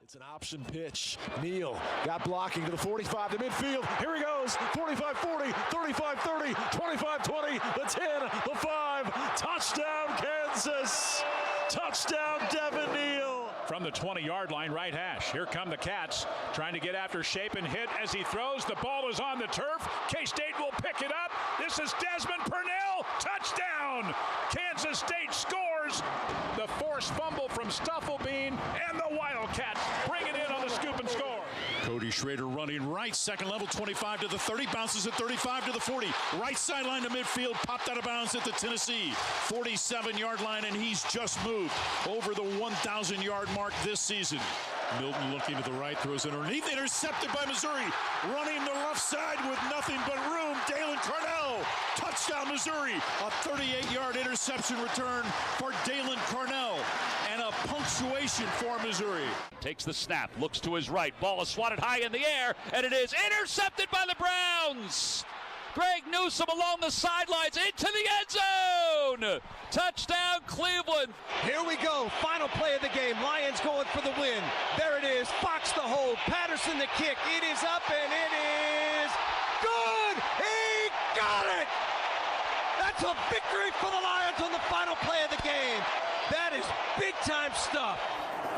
It's an option pitch. Neal got blocking to the 45 to midfield. Here he goes. 45-40, 35-30, 25-20, the 10, the 5. Touchdown, Kansas. Touchdown, Devin Neal. From the 20-yard line, right hash. Here come the Cats trying to get after Shape and hit as he throws. The ball is on the turf. K-State will pick it up. This is Desmond Purnell. Touchdown. Kansas State scores. The forced fumble from Stufflebean, and the Wildcats bring it in on the scoop and score. Cody Schrader running right, second level, 25 to the 30, bounces at 35 to the 40. Right sideline to midfield, popped out of bounds at the Tennessee 47-yard line, and he's just moved over the 1,000-yard mark this season. Milton looking to the right, throws it underneath, intercepted by Missouri. Running the left side with nothing but room, Dalen Carnell. Touchdown, Missouri. A 38-yard interception return for Dalen Carnell, and a punctuation for Missouri. Takes the snap, looks to his right, ball is swatted high in the air, and it is intercepted by the Browns. Greg Newsome along the sidelines into the end zone. Touchdown, Cleveland. Here we go. Final play of the game. Lions going for the win. There it is. Fox the hold. Patterson the kick. It is up and it is good. He got it. That's a victory for the Lions on the final play of the game. That is big time stuff.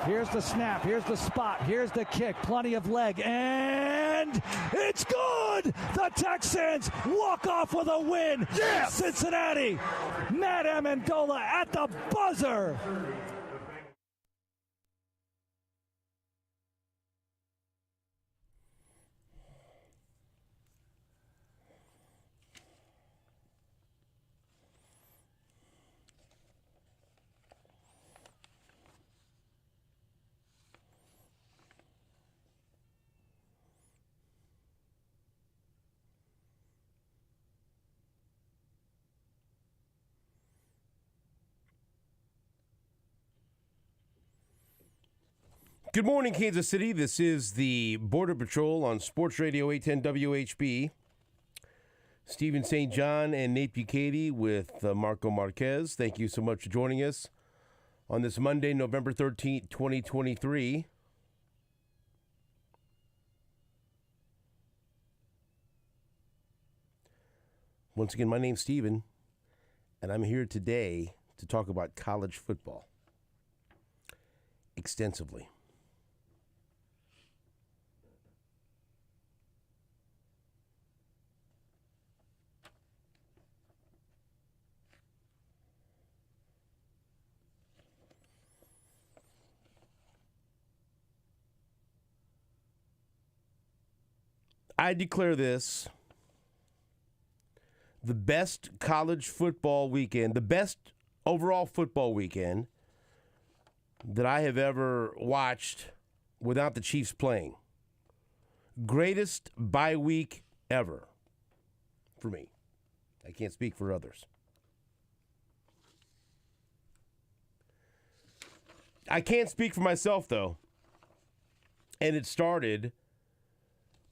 Here's the snap, here's the spot, here's the kick, plenty of leg, and it's good! The Texans walk off with a win! Yes! Cincinnati, Matt Amendola at the buzzer! Good morning, Kansas City. This is the Border Patrol on Sports Radio 810 WHB. Stephen St. John and Nate Bukaty with Marco Marquez. Thank you so much for joining us on this Monday, November 13th, 2023. Once again, my name's Stephen, and I'm here today to talk about college football extensively. I declare this the best college football weekend, the best overall football weekend that I have ever watched without the Chiefs playing. Greatest bye week ever for me. I can't speak for others. I can't speak for myself, though. And it started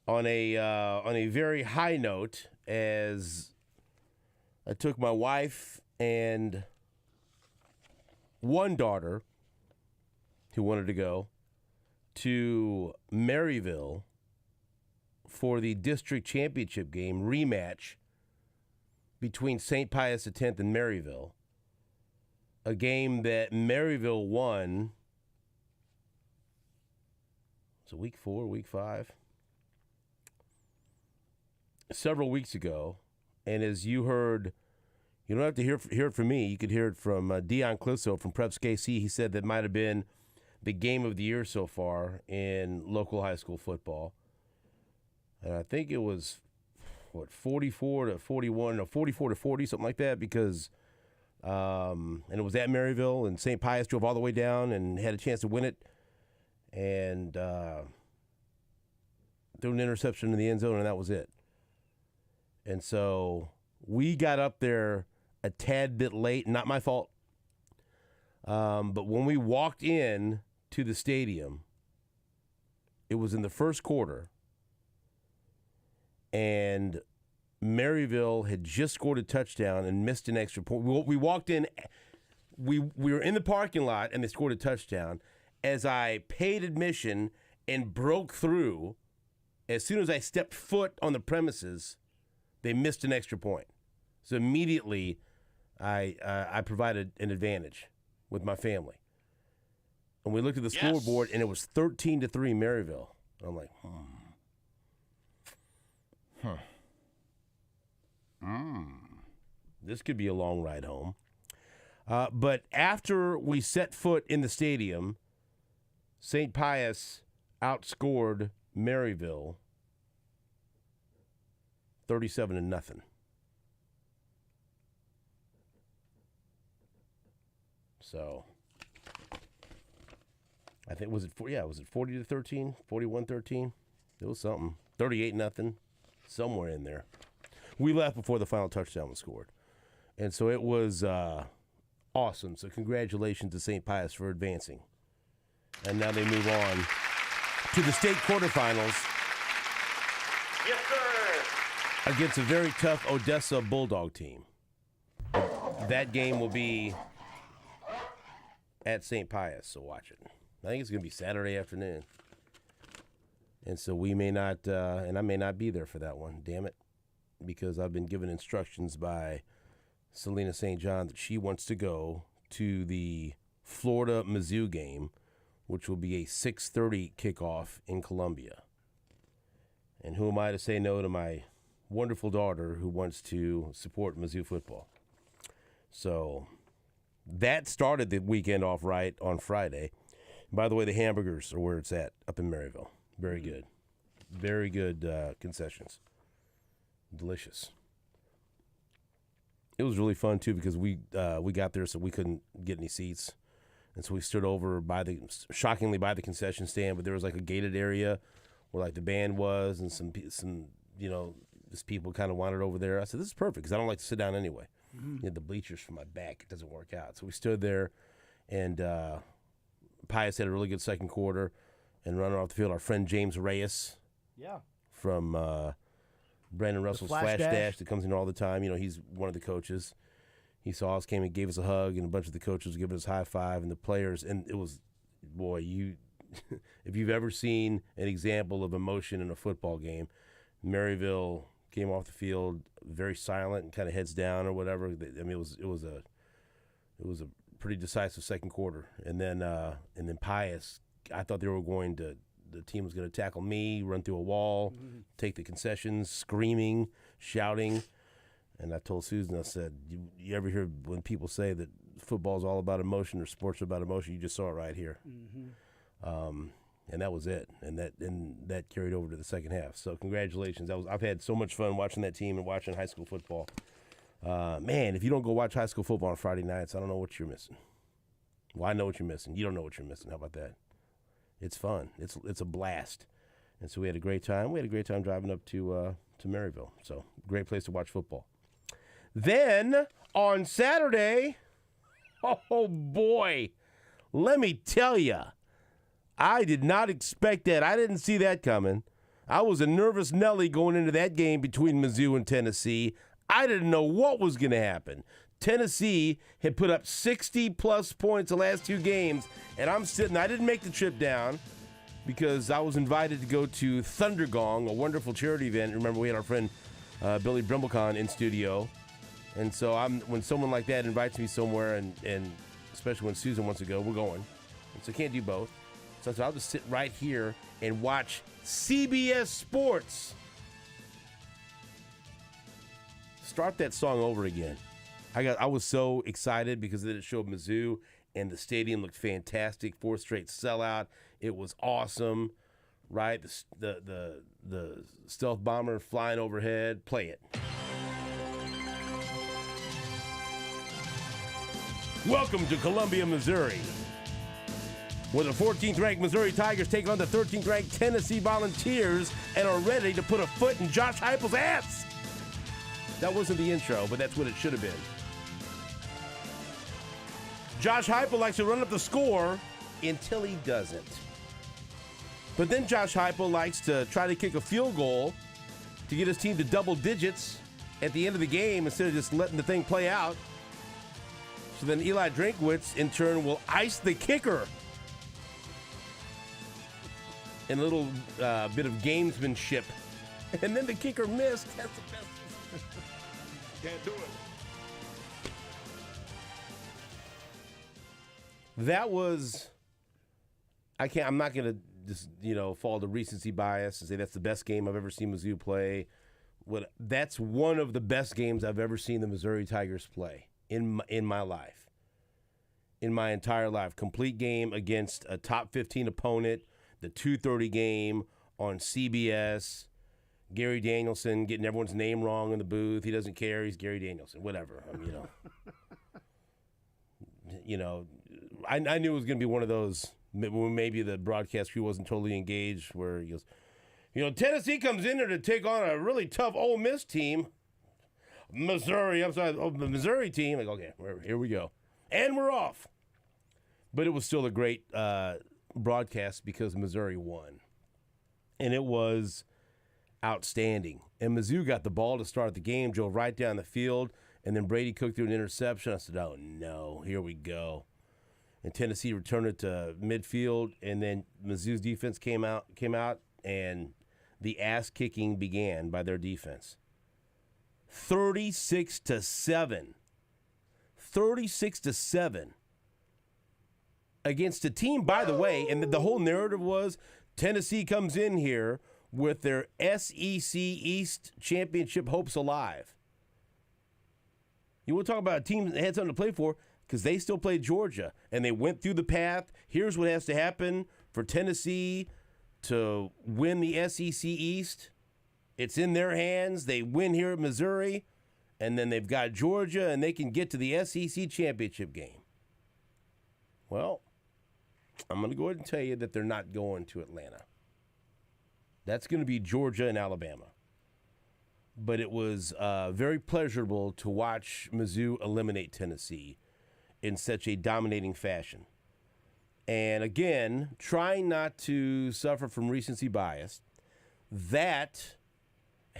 on a very high note as I took my wife and one daughter who wanted to go to Maryville for the district championship game rematch between St. Pius X and Maryville, a game that Maryville won. So week 4, week 5. Several weeks ago, and as you heard, you don't have to hear it from me. You could hear it from Dion Clisso from Preps KC. He said that might have been the game of the year so far in local high school football. And I think it was, 44 to 41, no, 44 to 40, something like that, because and it was at Maryville, and St. Pius drove all the way down and had a chance to win it, and threw an interception in the end zone, and that was it. And so we got up there a tad bit late, not my fault. But when we walked in to the stadium, it was in the first quarter, and Maryville had just scored a touchdown and missed an extra point. We walked in, we were in the parking lot, and they scored a touchdown, as I paid admission and broke through, as soon as I stepped foot on the premises, they missed an extra point. So immediately, I provided an advantage with my family. And we looked at the scoreboard, and it was 13-3 Maryville. I'm like, this could be a long ride home. But after we set foot in the stadium, St. Pius outscored Maryville 37-0. So I think was it 40-13, 41-13? It was something. 38-0, somewhere in there. We left before the final touchdown was scored. And so it was awesome. So congratulations to St. Pius for advancing. And now they move on to the state quarterfinals. Yes, sir. Against a very tough Odessa Bulldog team. That game will be at St. Pius, so watch it. I think it's going to be Saturday afternoon. And so we may not, and I may not be there for that one, damn it, because I've been given instructions by Selena St. John that she wants to go to the Florida-Mizzou game, which will be a 6:30 kickoff in Columbia. And who am I to say no to my wonderful daughter who wants to support Mizzou football? So that started the weekend off right on Friday. By the way, the hamburgers are where it's at up in Maryville. Very good. Very good concessions. Delicious. It was really fun, too, because we got there so we couldn't get any seats. And so we stood over shockingly by the concession stand, but there was like a gated area where like the band was and some just people kind of wandered over there. I said, this is perfect because I don't like to sit down anyway. You had the bleachers for my back. It doesn't work out. So we stood there, and Pius had a really good second quarter. And running off the field, our friend James Reyes from Brandon Russell's Flash Dash that comes in all the time. You know, he's one of the coaches. He saw us, came and gave us a hug, and a bunch of the coaches were giving us a high five, and the players. And it was, boy, if you've ever seen an example of emotion in a football game, Maryville came off the field very silent and kind of heads down or whatever. I mean, it was a pretty decisive second quarter, and then Pius. I thought the team was going to tackle me, run through a wall, take the concessions, screaming, shouting. And I told Susan, I said, you ever hear when people say that football is all about emotion or sports are about emotion? You just saw it right here. And that was it. And that carried over to the second half. So congratulations. I've had so much fun watching that team and watching high school football. Man, if you don't go watch high school football on Friday nights, I don't know what you're missing. Well, I know what you're missing. You don't know what you're missing. How about that? It's fun. It's a blast. And so we had a great time. We had a great time driving up to Maryville. So great place to watch football. Then on Saturday, oh boy, let me tell you, I did not expect that. I didn't see that coming. I was a nervous Nelly going into that game between Mizzou and Tennessee. I didn't know what was going to happen. Tennessee had put up 60-plus points the last two games, and I'm sitting. I didn't make the trip down because I was invited to go to Thundergong, a wonderful charity event. Remember, we had our friend Billy Brimblecon in studio. And so when someone like that invites me somewhere, and especially when Susan wants to go, we're going. And so I can't do both. So I said, I'll just sit right here and watch CBS Sports. Start that song over again. I was so excited because it showed Mizzou, and the stadium looked fantastic. Fourth straight sellout. It was awesome, right? The stealth bomber flying overhead. Play it. Welcome to Columbia, Missouri, where the 14th-ranked Missouri Tigers take on the 13th-ranked Tennessee Volunteers and are ready to put a foot in Josh Heupel's ass. That wasn't the intro, but that's what it should have been. Josh Heupel likes to run up the score until he doesn't. But then Josh Heupel likes to try to kick a field goal to get his team to double digits at the end of the game instead of just letting the thing play out. So then Eli Drinkwitz, in turn, will ice the kicker and a little bit of gamesmanship. And then the kicker missed. That's the best. Can't do it. That was, I'm not going to just, fall to recency bias and say that's the best game I've ever seen Mizzou play. That's one of the best games I've ever seen the Missouri Tigers play in my life. In my entire life. Complete game against a top 15 opponent, the 2:30 game on CBS. Gary Danielson getting everyone's name wrong in the booth. He doesn't care. He's Gary Danielson. Whatever. I knew it was going to be one of those when maybe the broadcast crew wasn't totally engaged where he goes, Tennessee comes in there to take on a really tough Ole Miss team. The Missouri team. Like, okay, here we go. And we're off. But it was still a great broadcast because Missouri won. And it was outstanding. And Mizzou got the ball to start the game, drove right down the field, and then Brady Cook threw an interception. I said, oh, no, here we go. And Tennessee returned it to midfield, and then Mizzou's defense came out, and the ass-kicking began by their defense. 36-7. 36-7. Against a team, by the way, and the whole narrative was Tennessee comes in here with their SEC East championship hopes alive. You want to talk about a team that had something to play for because they still played Georgia, and they went through the path. Here's what has to happen for Tennessee to win the SEC East. It's in their hands. They win here at Missouri, and then they've got Georgia, and they can get to the SEC championship game. Well, I'm going to go ahead and tell you that they're not going to Atlanta. That's going to be Georgia and Alabama. But it was very pleasurable to watch Mizzou eliminate Tennessee in such a dominating fashion. And again, trying not to suffer from recency bias, that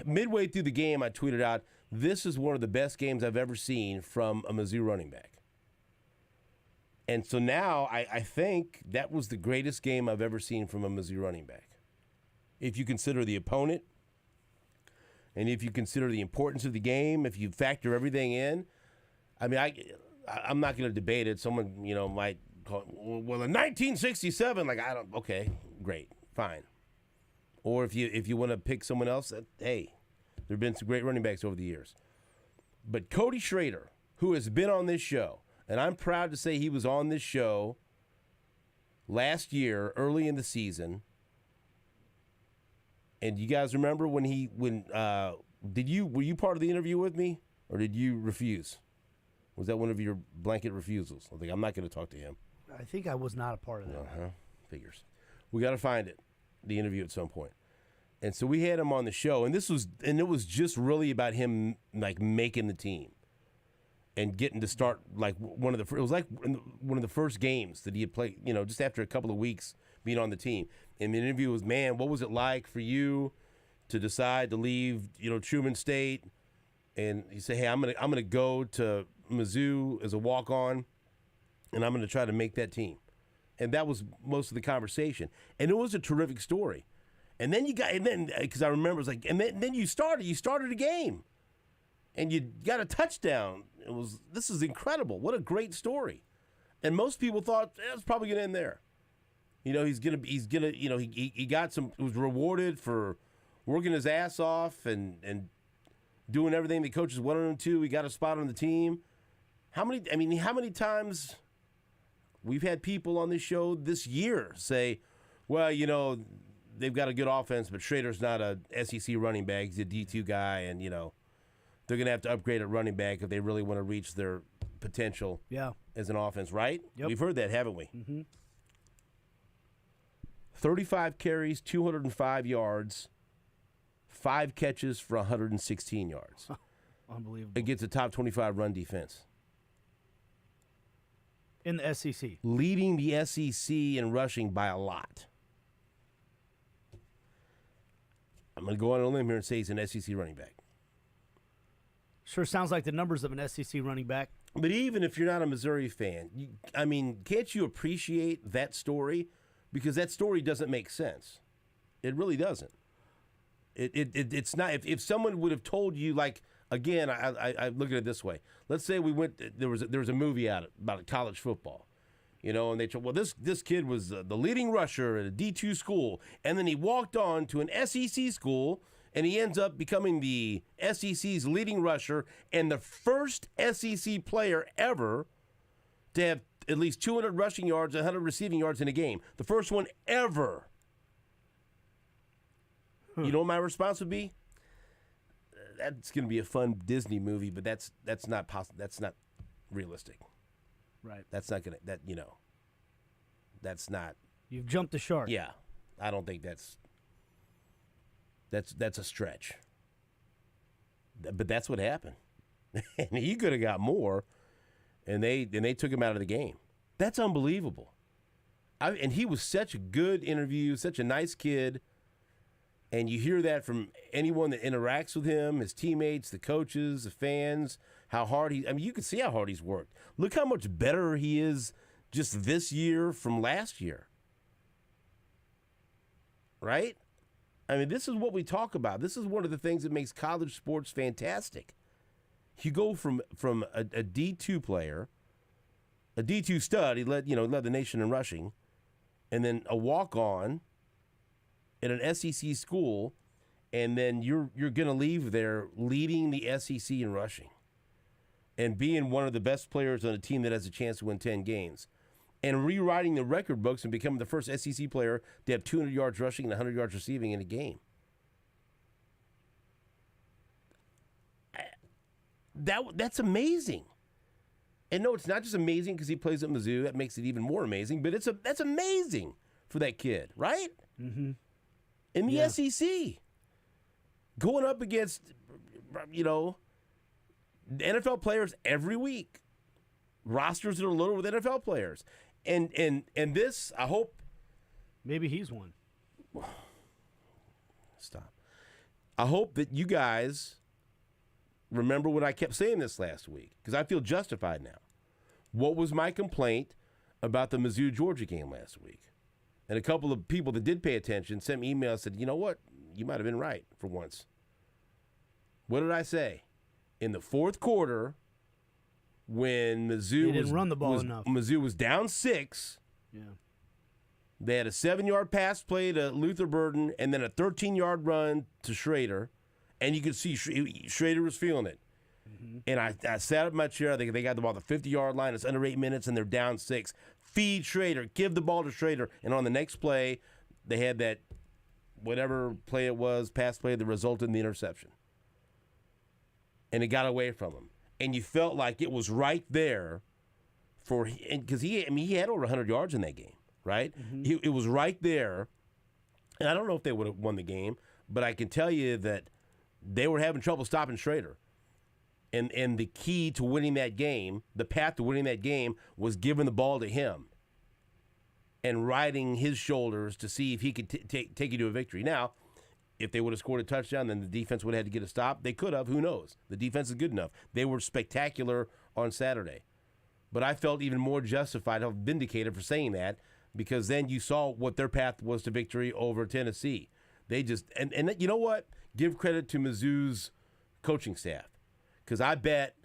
midway through the game, I tweeted out, this is one of the best games I've ever seen from a Mizzou running back. And so now I think that was the greatest game I've ever seen from a Mizzou running back. If you consider the opponent, and if you consider the importance of the game, if you factor everything in, I mean, I'm not going to debate it. Someone, might call it, well, in 1967, okay, great, fine. Or if you want to pick someone else, hey, there have been some great running backs over the years. But Cody Schrader, who has been on this show, and I'm proud to say he was on this show last year, early in the season. And you guys remember were you part of the interview with me, or did you refuse? Was that one of your blanket refusals? I think I'm not going to talk to him. I think I was not a part of that. Figures. We got to find it, the interview at some point. And so we had him on the show, and it was just really about him making the team and getting to start it was like one of the first games that he had played, just after a couple of weeks being on the team. And the interview was, man, what was it like for you to decide to leave, Truman State? And you say, hey, I'm gonna go to Mizzou as a walk-on, and I'm gonna try to make that team. And that was most of the conversation. And it was a terrific story. And then because I remember, it was then you started a game, and you got a touchdown. This is incredible. What a great story. And most people thought it's probably gonna end there. He was rewarded for working his ass off and doing everything the coaches wanted him to. He got a spot on the team. How many times we've had people on this show this year say, well, they've got a good offense, but Schrader's not a SEC running back. He's a D2 guy, and, they're going to have to upgrade at running back if they really want to reach their potential as an offense, right? Yep. We've heard that, haven't we? Mm-hmm. 35 carries, 205 yards, 5 catches for 116 yards. Unbelievable. Against a top 25 run defense. In the SEC. Leading the SEC in rushing by a lot. I'm going to go on a limb here and say he's an SEC running back. Sure sounds like the numbers of an SEC running back. But even if you're not a Missouri fan, can't you appreciate that story? Because that story doesn't make sense. It really doesn't. It's not. If someone would have told you, like, again, I look at it this way. Let's say we went. There was a movie out about college football, and they told, well, this kid was the leading rusher at a D2 school, and then he walked on to an SEC school, and he ends up becoming the SEC's leading rusher and the first SEC player ever to have at least 200 rushing yards, 100 receiving yards in a game. The first one ever. You know what my response would be? That's going to be a fun Disney movie, but that's not possible. That's not realistic. Right. That's not going to that's not. You've jumped the shark. Yeah. I don't think that's a stretch. But that's what happened. And he could have got more, and they took him out of the game. That's unbelievable. And he was such a good interview, such a nice kid. And you hear that from anyone that interacts with him, his teammates, the coaches, the fans, how hard you can see how hard he's worked. Look how much better he is just this year from last year. Right? I mean, this is what we talk about. This is one of the things that makes college sports fantastic. You go from a D2 player, a D2 stud, he led the nation in rushing, and then a walk-on at an SEC school, and then you're going to leave there leading the SEC in rushing and being one of the best players on a team that has a chance to win 10 games and rewriting the record books and becoming the first SEC player to have 200 yards rushing and 100 yards receiving in a game. That's amazing. And no, it's not just amazing because he plays at Mizzou. That makes it even more amazing, but that's amazing for that kid, right? Mm-hmm. In the SEC, going up against, NFL players every week, rosters that are loaded with NFL players, and this, I hope, maybe he's one. Stop. I hope that you guys remember what I kept saying this last week because I feel justified now. What was my complaint about the Mizzou-Georgia game last week? And a couple of people that did pay attention sent me emails and said, you know what? You might have been right for once. What did I say? In the fourth quarter, when Mizzou didn't run the ball enough. Mizzou was down 6. Yeah. They had a 7-yard pass play to Luther Burden and then a 13-yard run to Schrader. And you could see Schrader was feeling it. Mm-hmm. And I sat up in my chair. I think they got the ball at the 50-yard line. It's under 8 minutes, and they're down 6. Feed Schrader. Give the ball to Schrader. And on the next play, they had that whatever play it was, pass play that resulted in the interception. And it got away from him. And you felt like it was right there because he had over 100 yards in that game, right? Mm-hmm. It was right there. And I don't know if they would have won the game, but I can tell you that they were having trouble stopping Schrader. And the key to winning that game, the path to winning that game, was giving the ball to him and riding his shoulders to see if he could take you to a victory. Now, if they would have scored a touchdown, then the defense would have had to get a stop. They could have. Who knows? The defense is good enough. They were spectacular on Saturday. But I felt even more justified, vindicated for saying that, because then you saw what their path was to victory over Tennessee. They just – and you know what? Give credit to Mizzou's coaching staff. Because I bet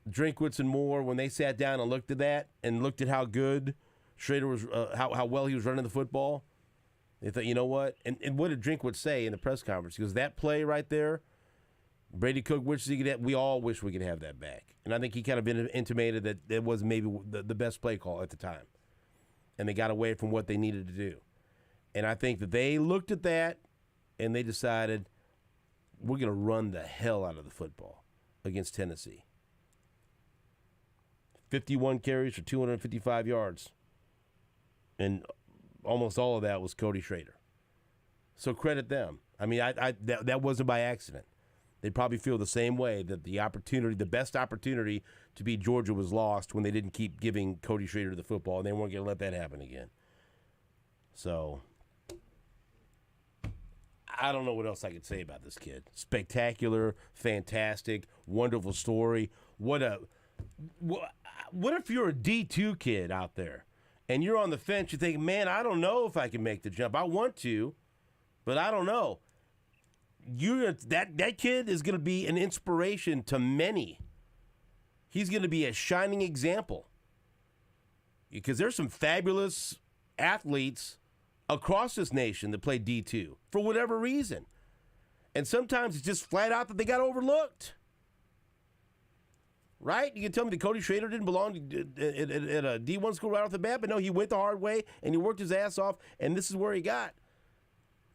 Drinkwitz and Moore, when they sat down and looked at that and looked at how good Schrader was, how well he was running the football, they thought, you know what? And what did Drinkwitz say in the press conference? He goes, that play right there, Brady Cook wishes he could have, we all wish we could have that back. And I think he kind of intimated that it was maybe the best play call at the time. And they got away from what they needed to do. And I think that they looked at that and they decided, we're going to run the hell out of the football against Tennessee. 51 carries for 255 yards. And almost all of that was Cody Schrader. So credit them. I mean, that wasn't by accident. They probably feel the same way that the best opportunity to beat Georgia was lost when they didn't keep giving Cody Schrader the football, and they weren't going to let that happen again. So I don't know what else I could say about this kid. Spectacular, fantastic, wonderful story. What if you're a D2 kid out there and you're on the fence, you think, man, I don't know if I can make the jump. I want to, but I don't know. That kid is going to be an inspiration to many. He's going to be a shining example because there's some fabulous athletes across this nation that play D2 for whatever reason. And sometimes it's just flat out that they got overlooked. Right? You can tell me that Cody Schrader didn't belong at a D1 school right off the bat, but no, he went the hard way and he worked his ass off, and this is where he got.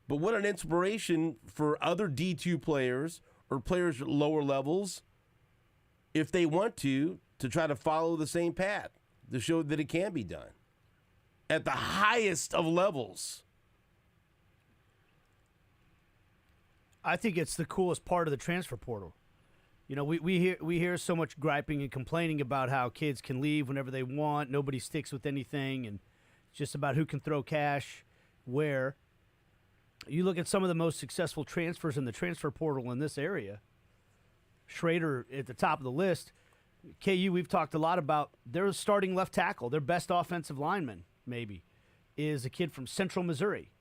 But what an inspiration for other D2 players or players at lower levels, if they want to try to follow the same path, to show that it can be done at the highest of levels. I think it's the coolest part of the transfer portal. You know, we hear so much griping and complaining about how kids can leave whenever they want. Nobody sticks with anything, and it's just about who can throw cash where. You look at some of the most successful transfers in the transfer portal in this area. Schrader at the top of the list. KU, we've talked a lot about their starting left tackle, their best offensive lineman, maybe, is a kid from Central Missouri.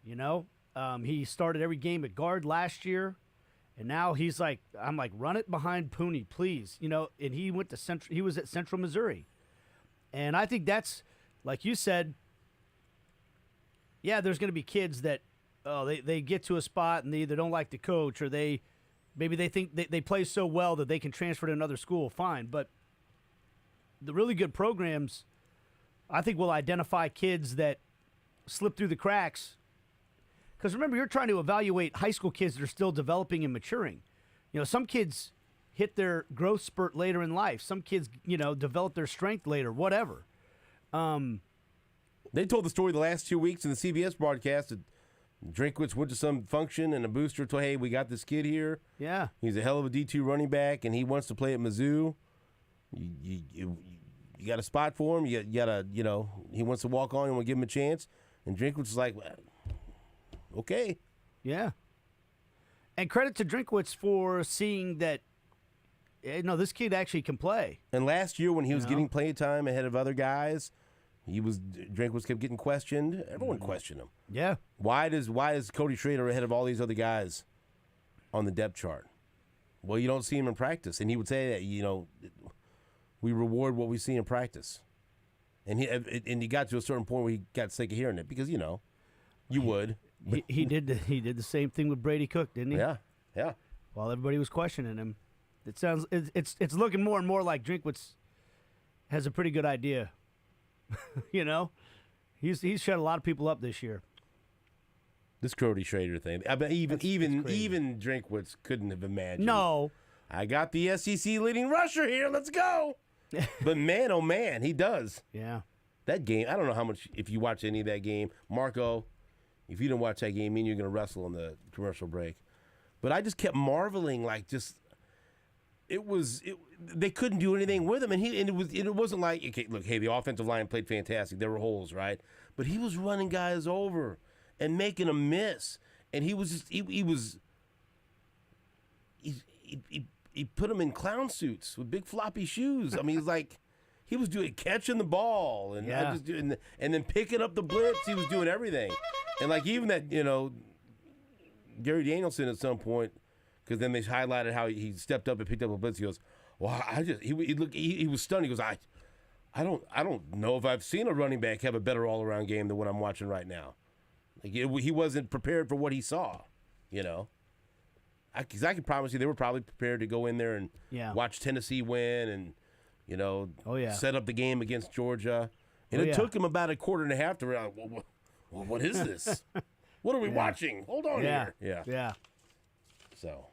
You know, he started every game at guard last year. And now he's like, I'm like, run it behind Pooney, please. You know, and he went to Central. He was at Central Missouri, and I think that's, like you said. Yeah, there's going to be kids that, they get to a spot and they either don't like the coach or maybe they think they play so well that they can transfer to another school. Fine, but the really good programs, I think, will identify kids that slip through the cracks. Because remember, you're trying to evaluate high school kids that are still developing and maturing. You know, some kids hit their growth spurt later in life. Some kids, develop their strength later, whatever. They told the story the last 2 weeks in the CBS broadcast that Drinkwitz went to some function and a booster told, hey, we got this kid here. Yeah. He's a hell of a D2 running back, and he wants to play at Mizzou. You got a spot for him. You got to, he wants to walk on. You want to give him a chance. And Drinkwitz was like, okay. Yeah. And credit to Drinkwitz for seeing that, this kid actually can play. And last year when he was getting playing time ahead of other guys, Drinkwitz kept getting questioned. Everyone questioned him. Yeah. Why is Cody Schrader ahead of all these other guys on the depth chart? Well, you don't see him in practice. And he would say that, we reward what we see in practice. And he got to a certain point where he got sick of hearing it because, you would. He did the same thing with Brady Cook, didn't he? Yeah. While everybody was questioning him, it's looking more and more like Drinkwitz has a pretty good idea. He's shut a lot of people up this year. This Cody Schrader thing. I mean, even Drinkwitz couldn't have imagined. No, I got the SEC leading rusher here. Let's go. But man, oh man, he does. Yeah. That game. I don't know how much if you watch any of that game, Marco. If you didn't watch that game, you're going to wrestle on the commercial break. But I just kept marveling, they couldn't do anything with him, and it wasn't like, okay, look, hey, the offensive line played fantastic. There were holes, right? But he was running guys over and making them miss, and he put them in clown suits with big floppy shoes. I mean, he was doing catching the ball and and then picking up the blitz. He was doing everything. And even that, Gary Danielson at some point, because then they highlighted how he stepped up and picked up a blitz. He goes, "Well, he was stunned. He goes, I don't know if I've seen a running back have a better all around game than what I'm watching right now. He wasn't prepared for what he saw, Because I can promise you, they were probably prepared to go in there and watch Tennessee win and set up the game against Georgia. And it took him about a quarter and a half to realize, well, what is this? What are we watching? Hold on here. Yeah. So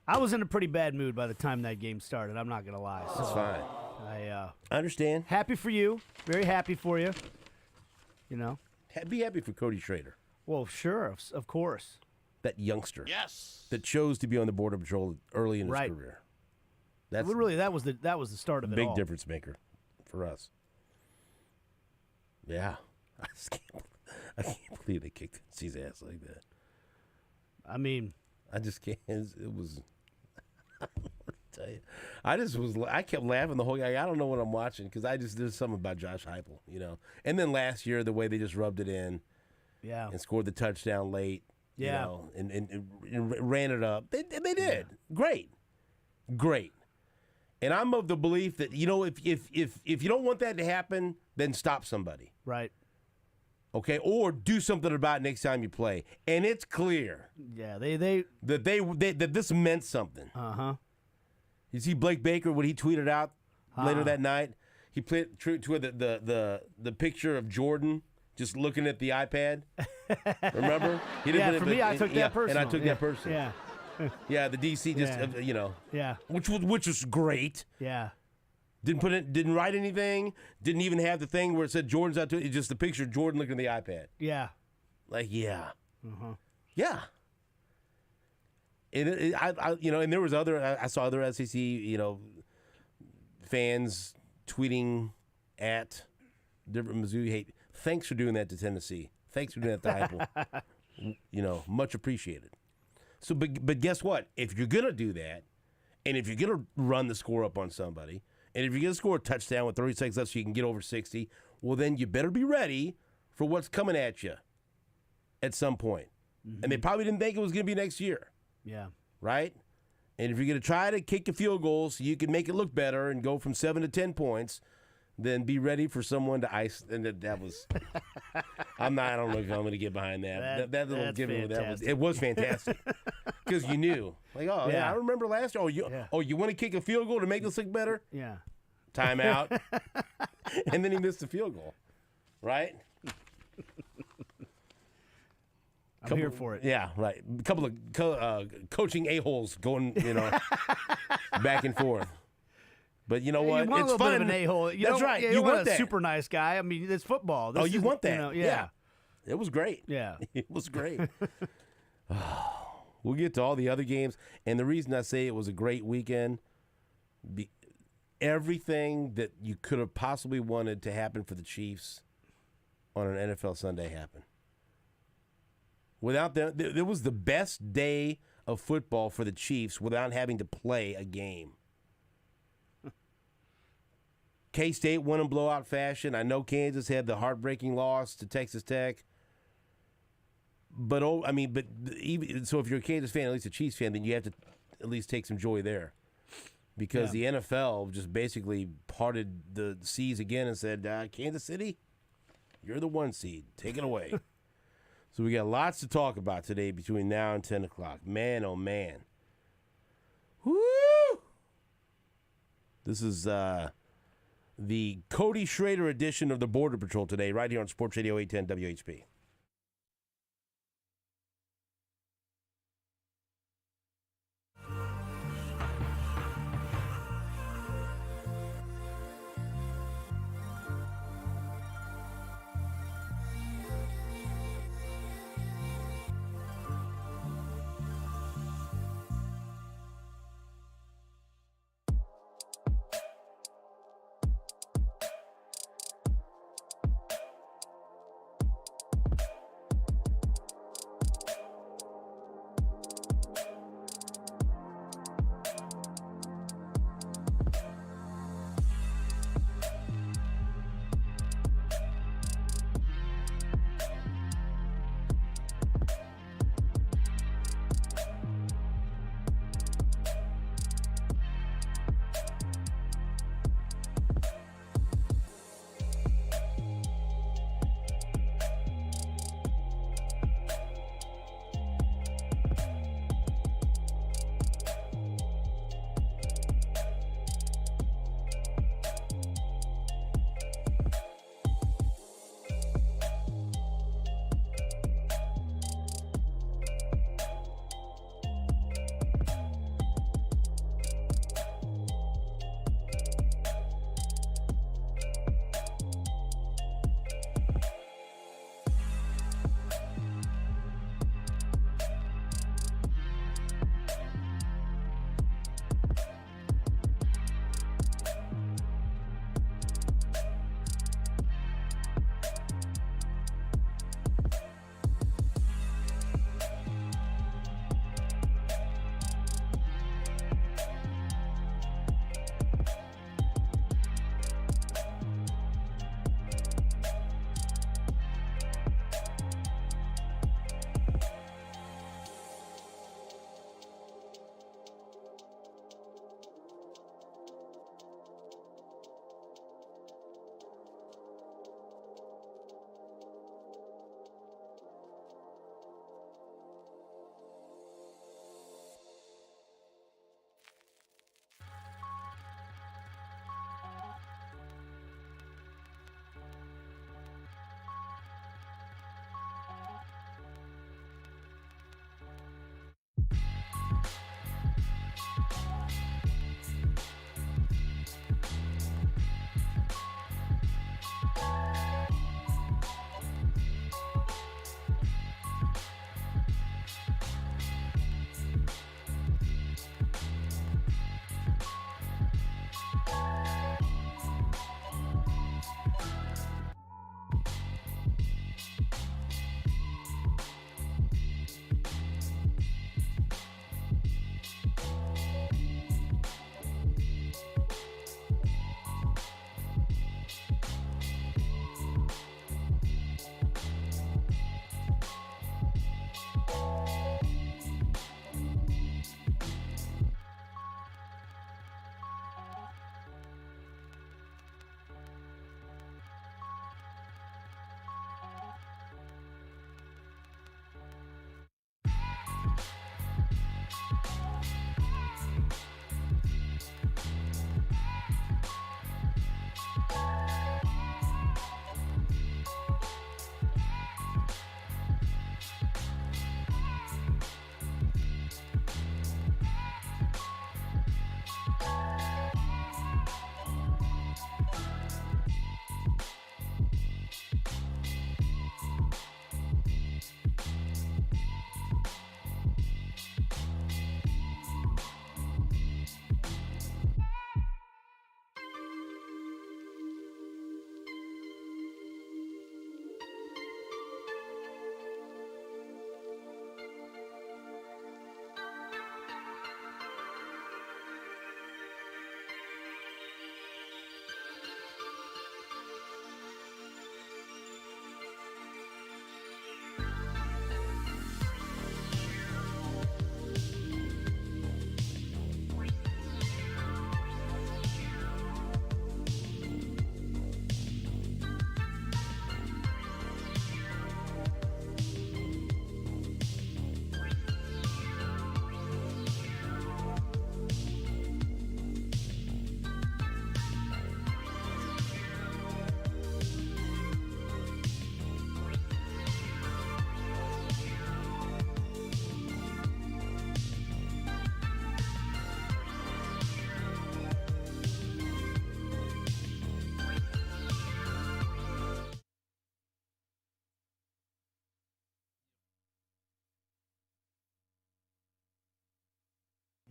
I was in a pretty bad mood by the time that game started. I'm not gonna lie. That's fine. I understand. Happy for you. Very happy for you. Be happy for Cody Schrader. Well, sure, of course. That youngster. Yes. That chose to be on the Border Patrol early in his career. That's really that was the start of it. Big difference maker for us. Yeah. I can't believe they kicked his ass like that. I mean, I just can't. It was. tell you. I kept laughing the whole game. I don't know what I'm watching because there's something about Josh Heupel, you know. And then last year, the way they just rubbed it in, and scored the touchdown late, you know, and ran it up. They did great. And I'm of the belief that, you know, if you don't want that to happen, then stop somebody. Right. Okay, or do something about it next time you play. And it's clear. Yeah, that this meant something. Uh-huh. You see Blake Baker, what he tweeted out later that night? He put the picture of Jordan just looking at the iPad. Remember? He for me, I took that personal. And I took that personal. Yeah. Yeah, the DC just, you know. Yeah. Which was great. Yeah. Didn't write anything. Didn't even have the thing where it said Jordan's out to it. Just the picture of Jordan looking at the iPad. Yeah. Like, yeah. Uh-huh. Yeah. You know, and there was I saw other SEC, you know, fans tweeting at different Mizzou. Hey, thanks for doing that to Tennessee. Thanks for doing that to Heupel. You know, much appreciated. So, but guess what? If you're gonna do that, and if you're gonna run the score up on somebody, and if you're gonna score a touchdown with 30 seconds left so you can get over 60, well, then you better be ready for what's coming at you at some point. Mm-hmm. And they probably didn't think it was gonna be next year. Yeah. Right? And if you're going to try to kick a field goal so you can make it look better and go from 7 to 10 points, then be ready for someone to ice. And that was, I don't know if I'm going to get behind that. That little giving, it was fantastic because you knew, like, oh yeah, I remember last year. You want to kick a field goal to make this look better? Yeah. Timeout, and then he missed the field goal, right? I'm here for it. Yeah, right. A couple of coaching a-holes going, you know, back and forth. But you know what? You want it's a little fun. bit of an a-hole. That's right. You want that. a super nice guy. I mean, it's football. You want that. You know, yeah. It was great. Yeah. It was great. We'll get to all the other games. And the reason I say it was a great weekend, everything that you could have possibly wanted to happen for the Chiefs on an NFL Sunday happened. Without them, it was the best day of football for the Chiefs without having to play a game. K-State won in blowout fashion. I know Kansas had the heartbreaking loss to Texas Tech. But so if you're a Kansas fan, at least a Chiefs fan, then you have to at least take some joy there. Because the NFL just basically parted the seas again and said, Kansas City, you're the 1 seed. Take it away. So we got lots to talk about today between now and 10 o'clock. Man, oh, man. Woo! This is the Cody Schrader edition of the Border Patrol today, right here on Sports Radio 810 WHP.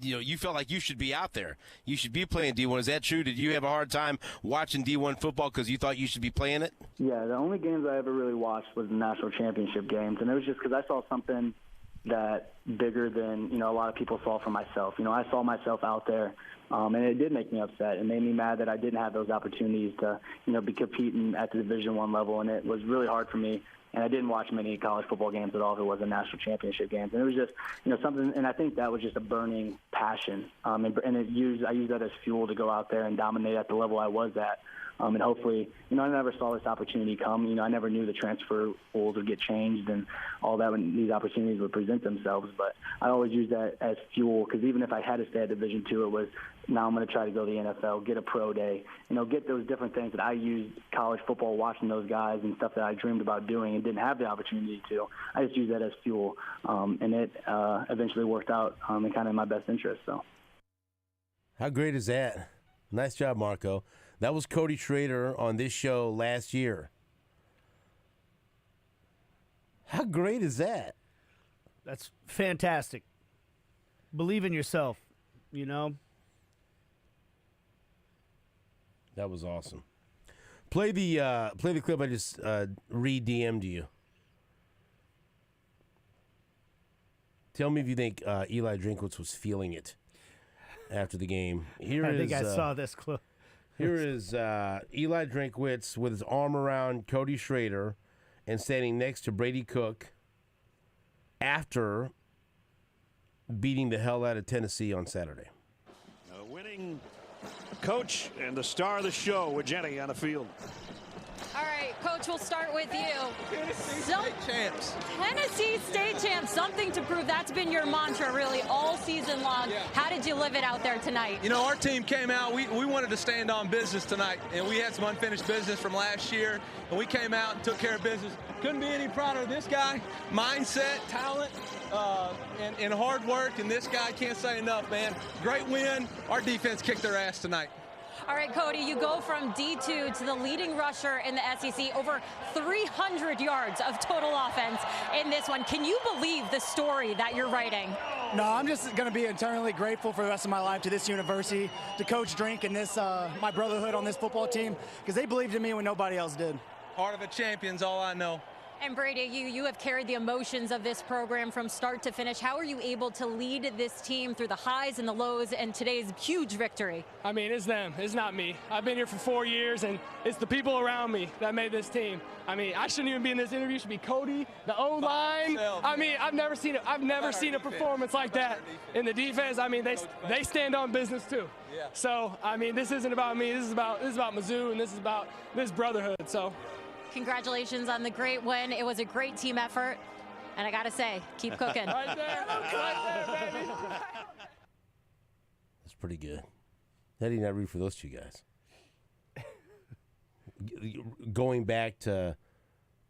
you felt like you should be out there. You should be playing D1. Is that true? Did you have a hard time watching D1 football because you thought you should be playing it? Yeah, the only games I ever really watched was the national championship games, and it was just because I saw something that bigger than, a lot of people saw for myself. I saw myself out there, and it did make me upset. It made me mad that I didn't have those opportunities to, be competing at the Division I level, and it was really hard for me. And I didn't watch many college football games at all if it wasn't national championship games. And it was just, something, and I think that was just a burning passion. And I used that as fuel to go out there and dominate at the level I was at. And hopefully, I never saw this opportunity come. I never knew the transfer rules would get changed and all that when these opportunities would present themselves. But I always used that as fuel because even if I had to stay at Division II, it was now I'm going to try to go to the NFL, get a pro day, get those different things that I used college football, watching those guys and stuff that I dreamed about doing and didn't have the opportunity to. I just used that as fuel, and it eventually worked out and kind of in my best interest. So, how great is that? Nice job, Marco. That was Cody Schrader on this show last year. How great is that? That's fantastic. Believe in yourself, That was awesome. Play the clip I just re-DM'd you. Tell me if you think Eli Drinkwitz was feeling it after the game. I think I saw this clip. Here is Eli Drinkwitz with his arm around Cody Schrader and standing next to Brady Cook after beating the hell out of Tennessee on Saturday. A winning coach and the star of the show with Jenny on the field. All right, Coach, we'll start with you. Tennessee State champs. Tennessee State champs, something to prove. That's been your mantra really all season long. Yeah. How did you live it out there tonight? Our team came out. We wanted to stand on business tonight, and we had some unfinished business from last year, and we came out and took care of business. Couldn't be any prouder of this guy. Mindset, talent, and hard work, and this guy can't say enough, man. Great win. Our defense kicked their ass tonight. All right, Cody, you go from D2 to the leading rusher in the SEC, over 300 yards of total offense in this one. Can you believe the story that you're writing? No, I'm just going to be eternally grateful for the rest of my life to this university, to Coach Drink and this my brotherhood on this football team, because they believed in me when nobody else did. Heart of a champion's all I know. And Brady, you have carried the emotions of this program from start to finish. How are you able to lead this team through the highs and the lows and today's huge victory? I mean, it's them. It's not me. I've been here for 4 years, and it's the people around me that made this team. I mean, I shouldn't even be in this interview. It should be Cody, the O-line. I mean, I've never seen a performance like that in the defense. I mean, they stand on business too. Yeah. So, I mean, this isn't about me. This is about Mizzou, and this is about this brotherhood. So. Congratulations on the great win. It was a great team effort. And I got to say, keep cooking. Right there, baby. That's pretty good. How do you not root for those two guys? Going back to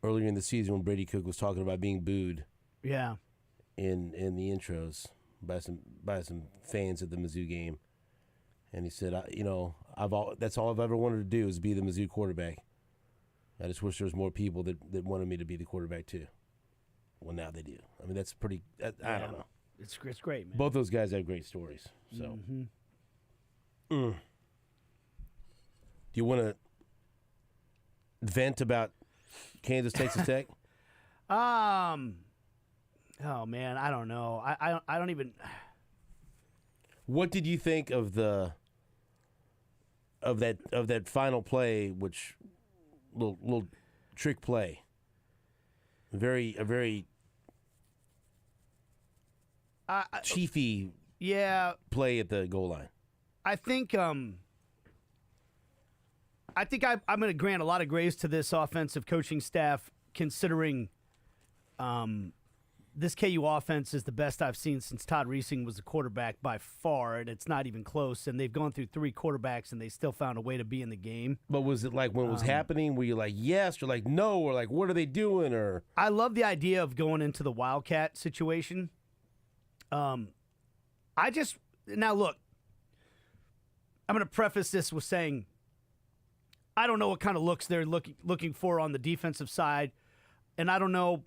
earlier in the season when Brady Cook was talking about being booed. Yeah. In the intros by some fans at the Mizzou game. And he said, that's all I've ever wanted to do is be the Mizzou quarterback. I just wish there was more people that wanted me to be the quarterback too. Well, now they do. I mean, that's pretty. I don't know. It's great, man. Both those guys have great stories. So, Do you want to vent about Kansas Texas Tech? Oh man, I don't know. I don't even. What did you think of that final play, which? Little trick play. A very chiefy play at the goal line. I think I'm going to grant a lot of grace to this offensive coaching staff, considering this KU offense is the best I've seen since Todd Reesing was the quarterback by far, and it's not even close. And they've gone through 3 quarterbacks, and they still found a way to be in the game. But was it like when it was happening, were you like, yes, or like, no, or like, what are they doing? Or I love the idea of going into the Wildcat situation. Now, look, I'm going to preface this with saying I don't know what kind of looks they're looking for on the defensive side, and I don't know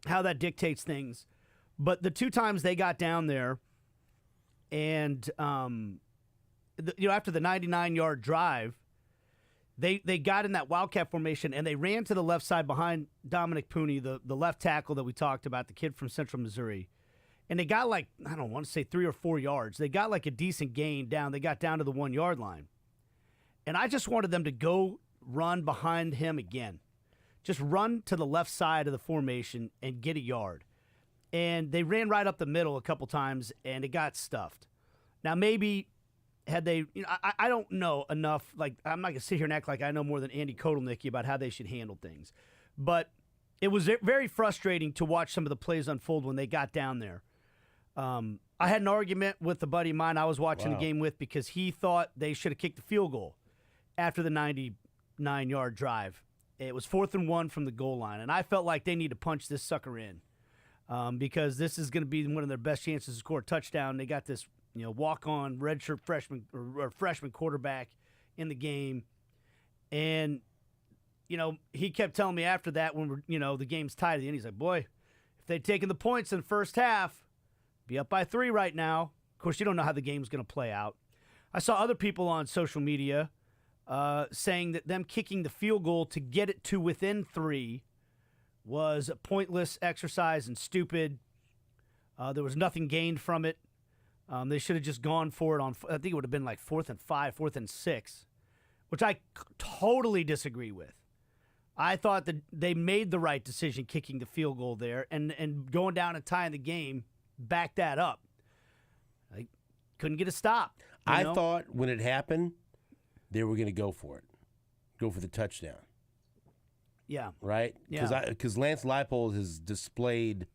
how that dictates things. But the 2 times they got down there, And after the 99-yard drive, they got in that wildcat formation and they ran to the left side behind Dominic Pooney, the left tackle that we talked about, the kid from Central Missouri. And they got I don't want to say 3 or 4 yards. They got a decent gain down. They got down to the 1-yard line. And I just wanted them to go run behind him again. Just run to the left side of the formation and get a yard. And they ran right up the middle a couple times, and it got stuffed. Now, maybe had they, I don't know enough. I'm not going to sit here and act like I know more than Andy Kotelnicki about how they should handle things. But it was very frustrating to watch some of the plays unfold when they got down there. I had an argument with a buddy of mine I was watching the game with because he thought they should have kicked the field goal after the 99-yard drive. It was 4th and 1 from the goal line, and I felt like they need to punch this sucker in because this is going to be one of their best chances to score a touchdown. They got this, walk-on redshirt freshman or freshman quarterback in the game, and he kept telling me after that when the game's tied at the end, he's like, "Boy, if they'd taken the points in the first half, be up by 3 right now." Of course, you don't know how the game's going to play out. I saw other people on social media saying that them kicking the field goal to get it to within 3 was a pointless exercise and stupid. There was nothing gained from it. They should have just gone for it I think it would have been 4th and 5, 4th and 6, which I totally disagree with. I thought that they made the right decision kicking the field goal there and going down and tying the game, back that up. I couldn't get a stop. I thought when it happened, they were going to go for it, go for the touchdown. Yeah. Right? Yeah. Because Lance Leipold has displayed,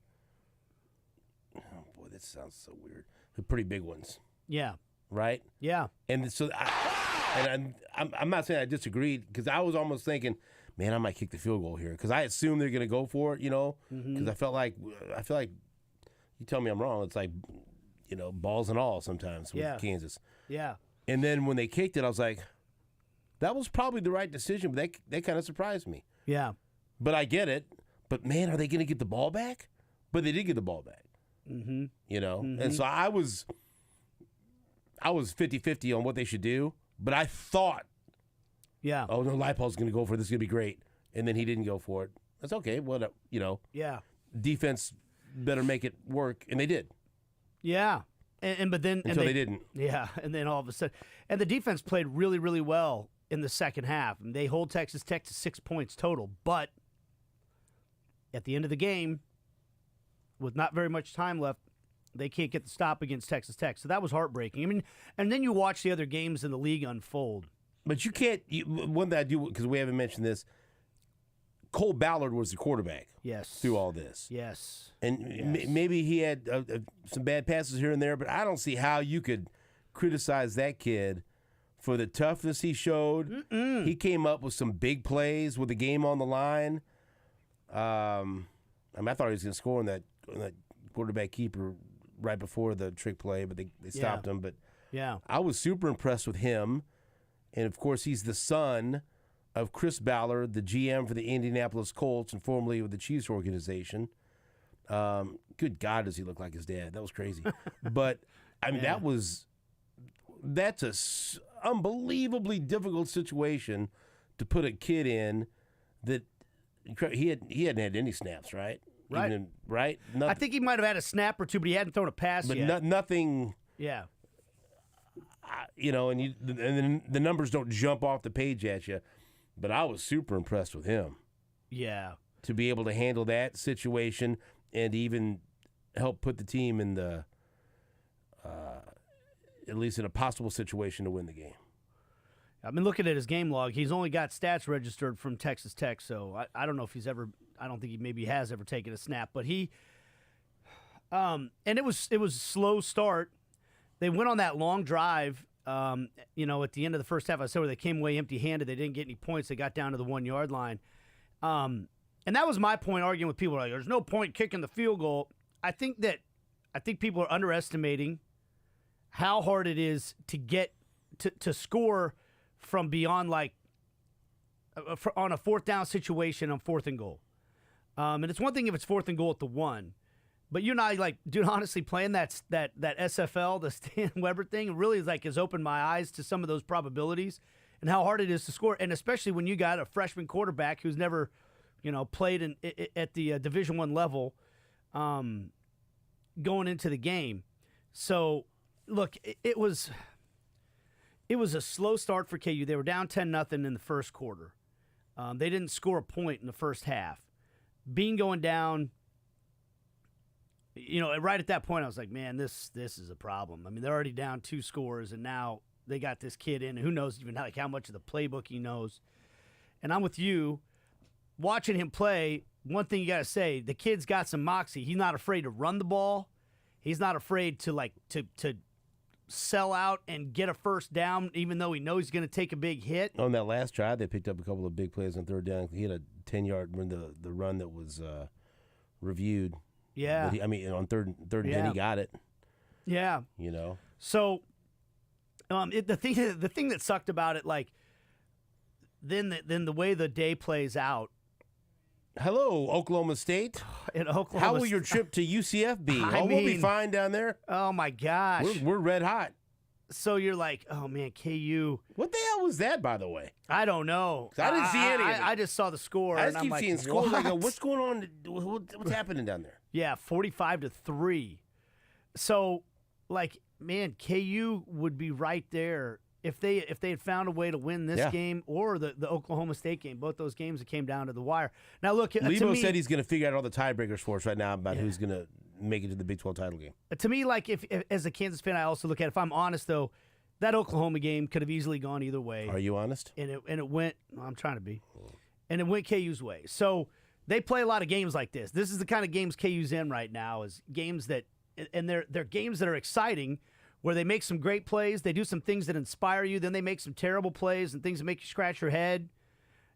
oh boy, that sounds so weird, the pretty big ones. Yeah. Right? Yeah. And so, I'm not saying I disagreed because I was almost thinking, man, I might kick the field goal here because I assumed they're going to go for it, because I feel like you tell me I'm wrong. It's like, balls and all sometimes with Kansas. Yeah. And then when they kicked it, I was like, that was probably the right decision, but that kind of surprised me. Yeah. But I get it. But, man, are they going to get the ball back? But they did get the ball back. Mm-hmm. And so I was 50-50 on what they should do, but I thought, oh, no, Leipold's going to go for it. This is going to be great. And then he didn't go for it. That's okay. What, Yeah. Defense better make it work, and they did. Yeah. But then until they didn't. Yeah, and then all of a sudden, and the defense played really, really well in the second half. And they hold Texas Tech to 6 points total. But at the end of the game, with not very much time left, they can't get the stop against Texas Tech. So that was heartbreaking. I mean, and then you watch the other games in the league unfold. But you can't. One that I do, because we haven't mentioned this, Cole Ballard was the quarterback. Yes. Through all this. Yes. And maybe he had some bad passes here and there, but I don't see how you could criticize that kid for the toughness he showed. He came up with some big plays with the game on the line. I thought he was going to score on that quarterback keeper right before the trick play, but they stopped him. But I was super impressed with him. And, of course, he's the son of Chris Ballard, the GM for the Indianapolis Colts and formerly with the Chiefs organization. Good God, does he look like his dad? That was crazy. But, I mean, that's a unbelievably difficult situation to put a kid in that he hadn't had any snaps, right? Right. Right? I think he might have had a snap or two, but he hadn't thrown a pass yet. But nothing. Yeah. And then the numbers don't jump off the page at you. But I was super impressed with him. Yeah. To be able to handle that situation and even help put the team in the, at least in a possible situation to win the game. I've been looking at his game log. He's only got stats registered from Texas Tech, so I don't know if he's ever. I don't think he maybe has ever taken a snap, but he. And it was a slow start. They went on that long drive. At the end of the first half, I said where they came away empty-handed. They didn't get any points. They got down to the 1 yard line, and that was my point. Arguing with people like, "There's no point kicking the field goal." I think people are underestimating how hard it is to get to score from beyond on a fourth down situation on 4th and goal. And it's one thing if it's 4th and goal at the 1, But you and I, like, dude, honestly, playing that SFL, the Stan Weber thing, really has opened my eyes to some of those probabilities and how hard it is to score. And especially when you got a freshman quarterback who's never, played at the Division I level going into the game. So, look, it was a slow start for KU. They were down 10-0 in the first quarter. They didn't score a point in the first half. Being going down, right at that point, I was like, man, this is a problem. I mean, they're already down 2 scores, and now they got this kid in. Who knows even how much of the playbook he knows. And I'm with you. Watching him play, one thing you got to say, the kid's got some moxie. He's not afraid to run the ball. He's not afraid to sell out and get a first down, even though he knows he's going to take a big hit. On that last drive, they picked up a couple of big plays on third down. He had a 10-yard run, the run that was reviewed. Yeah. But on third and 10, he got it. Yeah. So, the thing that sucked about it, like, then the way the day plays out. Hello, Oklahoma State. How will your trip to UCF be? We'll be fine down there. Oh, my gosh. We're red hot. So you're like, oh, man, KU. What the hell was that, by the way? I don't know. I didn't see any of it. I just saw the score. I just keep seeing scores. I go, what's going on? What's happening down there? Yeah, 45-3. So, like, man, KU would be right there if they had found a way to win this game or the Oklahoma State game. Both those games that came down to the wire. Now, look, Lebo said he's going to figure out all the tiebreakers for us right now about who's going to make it to the Big 12 title game. To me, like, if as a Kansas fan, I also look at it, if I'm honest, though, that Oklahoma game could have easily gone either way. Are you honest? And it went, I'm trying to be, and it went KU's way. So they play a lot of games like this. This is the kind of games KU's in right now, is games that, and they're games that are exciting, where they make some great plays, they do some things that inspire you, then they make some terrible plays and things that make you scratch your head.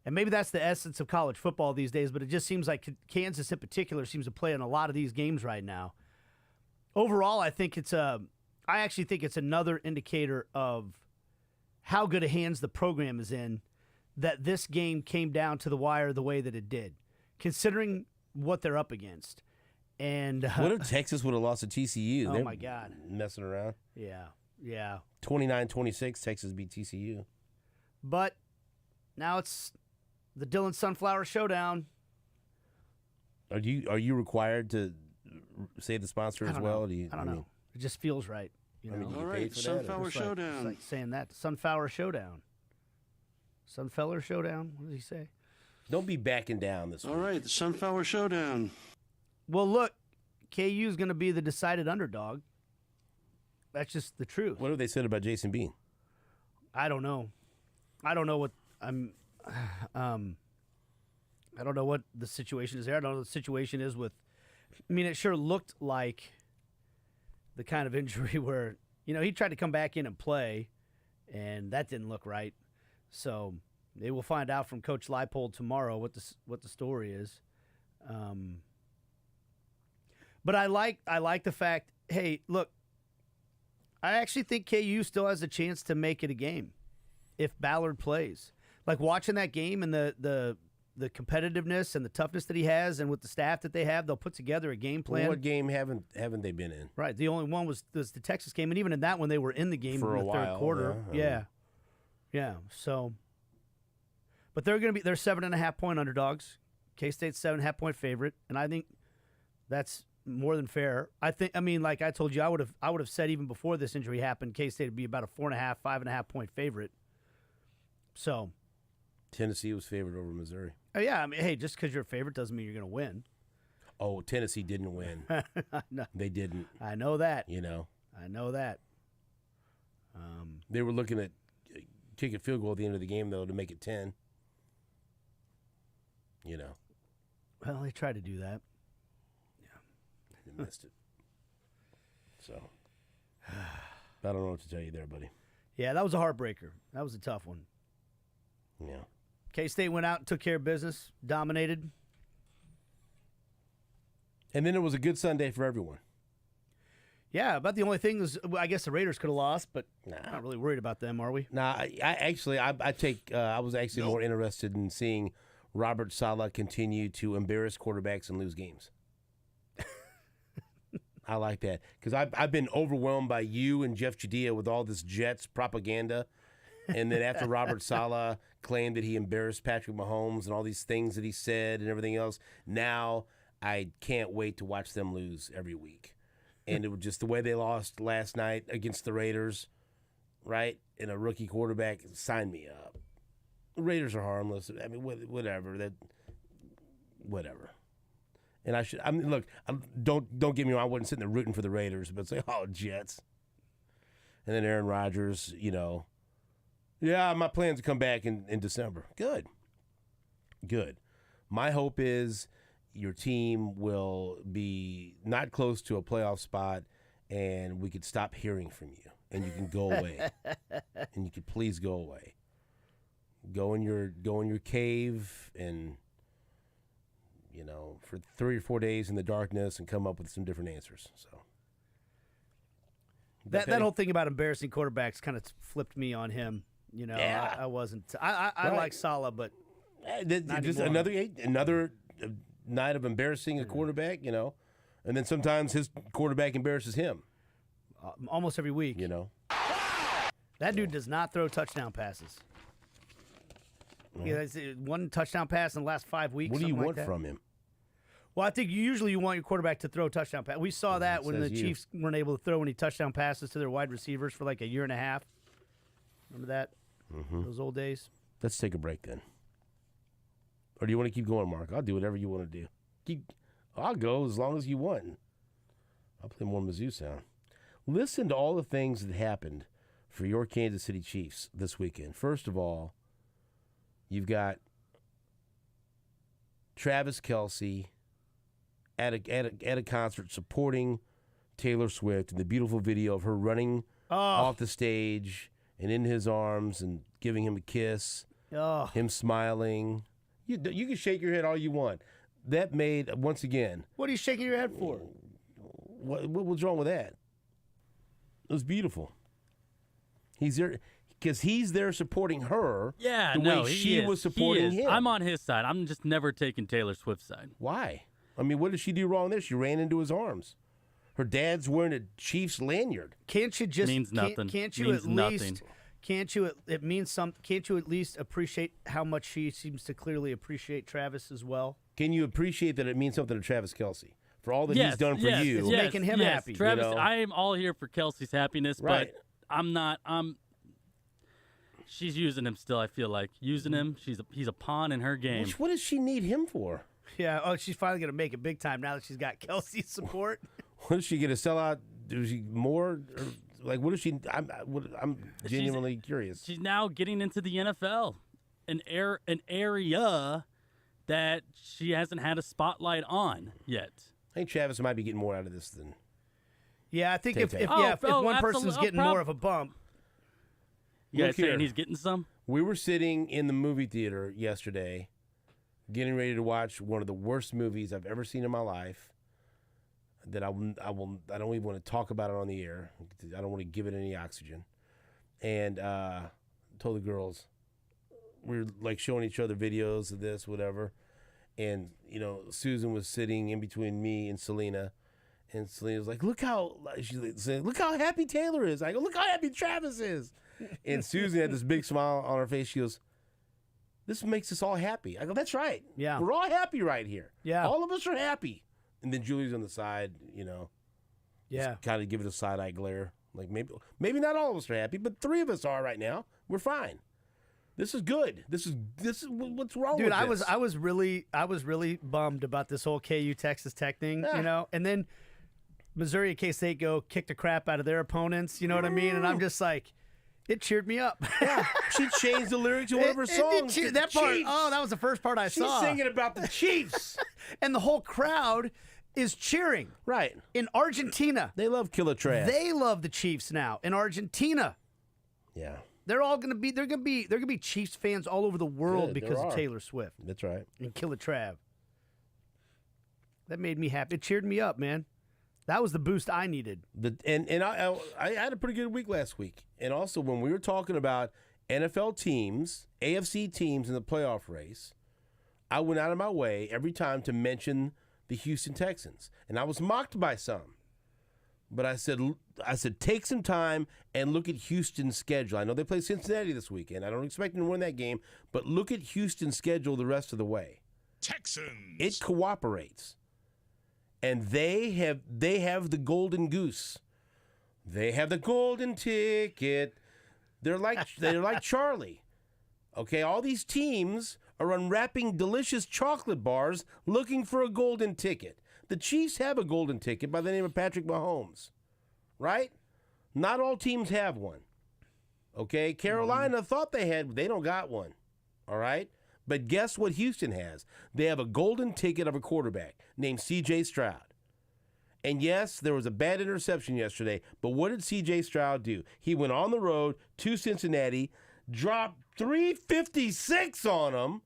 And maybe that's the essence of college football these days, but it just seems like Kansas in particular seems to play in a lot of these games right now. Overall, I actually think it's another indicator of how good a hands the program is in that this game came down to the wire the way that it did, considering what they're up against. And what if Texas would have lost to TCU? Oh, my God. Messing around. Yeah. 29-26, Texas beat TCU. But now it's the Dillon Sunflower Showdown. Are you required to say the sponsor as well? I don't know. It just feels right. All right, Sunflower Showdown. It's like saying that. Sunflower Showdown. Sunflower Showdown? What does he say? Don't be backing down this week. All right, the Sunflower Showdown. Well, look, KU is going to be the decided underdog. That's just the truth. What have they said about Jason Bean? I don't know. I don't know what I don't know what the situation is there. I don't know what the situation is with. I mean, it sure looked like the kind of injury where he tried to come back in and play, and that didn't look right. So they will find out from Coach Leipold tomorrow what the story is. But I like the fact, hey, look, I actually think KU still has a chance to make it a game if Ballard plays. Like, watching that game and the competitiveness and the toughness that he has, and with the staff that they have, they'll put together a game plan. What game haven't they been in? Right. The only one was the Texas game, and even in that one, they were in the game for in the third quarter. Yeah. So, but they're 7.5-point underdogs. K-State's 7.5-point favorite, and I think that's more than fair. Like I told you, I would have said even before this injury happened, K-State would be about a 4.5, 5.5-point favorite. So, Tennessee was favored over Missouri. Oh yeah, hey, just because you're a favorite doesn't mean you're going to win. Oh, Tennessee didn't win. No. They didn't. I know that. I know that. They were looking at kicking field goal at the end of the game, though, to make it 10. Well, they tried to do that. They missed it. So, I don't know what to tell you there, buddy. Yeah, that was a heartbreaker. That was a tough one. Yeah. K-State went out and took care of business, dominated. And then it was a good Sunday for everyone. Yeah, about the only thing was, I guess the Raiders could have lost, but not really worried about them, are we? Nah, I was actually more interested in seeing Robert Saleh continue to embarrass quarterbacks and lose games. I like that because I've been overwhelmed by you and Jeff Judea with all this Jets propaganda. And then after Robert Saleh claimed that he embarrassed Patrick Mahomes and all these things that he said and everything else, now I can't wait to watch them lose every week. And it was just the way they lost last night against the Raiders, right? And a rookie quarterback, sign me up. The Raiders are harmless. I mean, whatever. Whatever. And don't get me wrong. I wasn't sitting there rooting for the Raiders, but say, oh, Jets. And then Aaron Rodgers, yeah, my plans to come back in December. Good. My hope is your team will be not close to a playoff spot, and we could stop hearing from you, and you can go away, and you could please go away. Go in your cave and for 3 or 4 days in the darkness and come up with some different answers. So that whole thing about embarrassing quarterbacks kind of flipped me on him. Yeah. I wasn't. I like Saleh, but just another night of embarrassing a quarterback, and then sometimes his quarterback embarrasses him. Almost every week. That dude does not throw touchdown passes. Yeah, one touchdown pass in the last 5 weeks. What do you want like from him? Well, I think you want your quarterback to throw touchdown passes. We saw that when the Chiefs weren't able to throw any touchdown passes to their wide receivers for like a year and a half. Remember that? Mm-hmm. Those old days? Let's take a break then. Or do you want to keep going, Mark? I'll do whatever you want to do. I'll go as long as you want. I'll play more Mizzou sound. Listen to all the things that happened for your Kansas City Chiefs this weekend. First of all, you've got Travis Kelce at a concert supporting Taylor Swift and the beautiful video of her running off the stage and in his arms and giving him a kiss, him smiling. You can shake your head all you want. That made, once again. What are you shaking your head for? What's wrong with that? It was beautiful. He's there because he's there supporting her. Yeah, way she was supporting him. I'm on his side. I'm just never taking Taylor Swift's side. Why? I mean, what did she do wrong there? She ran into his arms. Her dad's wearing a Chiefs lanyard. Can't you just means nothing? Can't you means at nothing. least? Can't you? It means something. Can't you at least appreciate how much she seems to clearly appreciate Travis as well? Can you appreciate that it means something to Travis Kelce for all that he's done for you? It's making him happy. Travis, I am all here for Kelsey's happiness, right. But I'm not. She's using him still. I feel like using him. He's a pawn in her game. What does she need him for? Yeah. Oh, she's finally gonna make it big time now that she's got Kelsey's support. What is she gonna sell out? Is she more? Like, what is she? I'm genuinely curious. She's now getting into the NFL, an area that she hasn't had a spotlight on yet. I think Travis might be getting more out of this than. Yeah, I think if one person's getting more of a bump. You guys saying he's getting some? We were sitting in the movie theater yesterday, getting ready to watch one of the worst movies I've ever seen in my life. That I don't even want to talk about it on the air. I don't want to give it any oxygen. And told the girls, we were like showing each other videos of this, whatever. And Susan was sitting in between me and Selena, and Selena was like, "Look how," she said, "Look how happy Taylor is." I go, "Look how happy Travis is." And Susan had this big smile on her face. She goes, "This makes us all happy." I go, "That's right. Yeah, we're all happy right here. Yeah, all of us are happy." And then Julie's on the side, yeah, kind of give it a side eye glare. Like maybe not all of us are happy, but 3 of us are right now. We're fine. This is good. This is what's wrong with this? Dude, I was really bummed about this whole KU Texas Tech thing, and then Missouri and K-State go kick the crap out of their opponents. You know what I mean? And I'm just like, it cheered me up. Yeah, she changed the lyrics to one of her songs. That part. Oh, that was the first part I saw. She's singing about the Chiefs, and the whole crowd is cheering. Right. In Argentina. They love Killer Trav. They love the Chiefs now in Argentina. Yeah. They're gonna be Chiefs fans all over the world because of Taylor Swift. That's right. And Killer Trav. That made me happy. It cheered me up, man. That was the boost I needed. I had a pretty good week last week. And also when we were talking about NFL teams, AFC teams in the playoff race, I went out of my way every time to mention the Houston Texans. And I was mocked by some. But I said, take some time and look at Houston's schedule. I know they play Cincinnati this weekend. I don't expect them to win that game, but look at Houston's schedule the rest of the way. Texans. It cooperates, and they have the golden goose. They have the golden ticket. They're like Charlie. Okay, all these teams are unwrapping delicious chocolate bars looking for a golden ticket. The Chiefs have a golden ticket by the name of Patrick Mahomes, right? Not all teams have one. Okay, Carolina thought they don't got one. All right? But guess what Houston has? They have a golden ticket of a quarterback named C.J. Stroud. And yes, there was a bad interception yesterday, but what did C.J. Stroud do? He went on the road to Cincinnati, dropped 356 on them,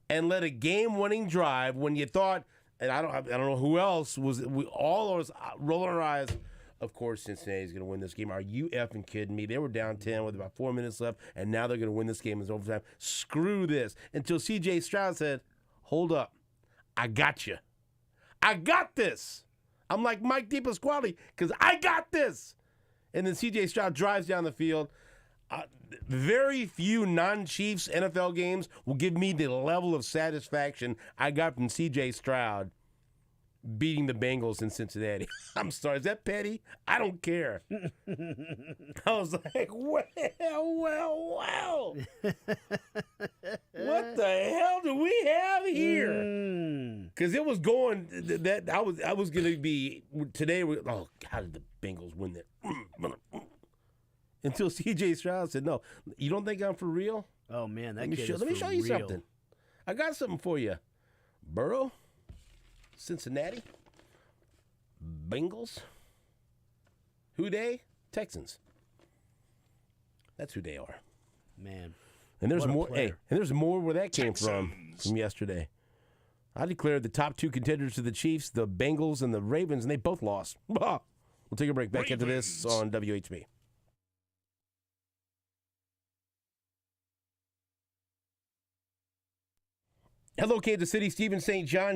and led a game-winning drive when you thought, and I don't know who else was. We all was rolling our eyes. Of course, Cincinnati's going to win this game. Are you effing kidding me? They were down 10 with about 4 minutes left, and now they're going to win this game in overtime. Screw this. Until C.J. Stroud said, "Hold up, I got you. I got this. I'm like Mike DePasquale because I got this." And then C.J. Stroud drives down the field. Very few non-Chiefs NFL games will give me the level of satisfaction I got from C.J. Stroud beating the Bengals in Cincinnati. I'm sorry, is that petty? I don't care. I was like, well. What the hell do we have here? Because it was going that I was going to be today. Oh, how did the Bengals win that? Until C.J. Stroud said, "No, you don't think I'm for real?" Oh man, let me show you something. I got something for you. Burrow, Cincinnati, Bengals. Who they? Texans. That's who they are. Man. And there's more. Hey, and there's more where that came from yesterday. I declared the top two contenders to the Chiefs, the Bengals and the Ravens, and they both lost. We'll take a break. Back into this on WHB. Hello, Kansas City. Stephen St. John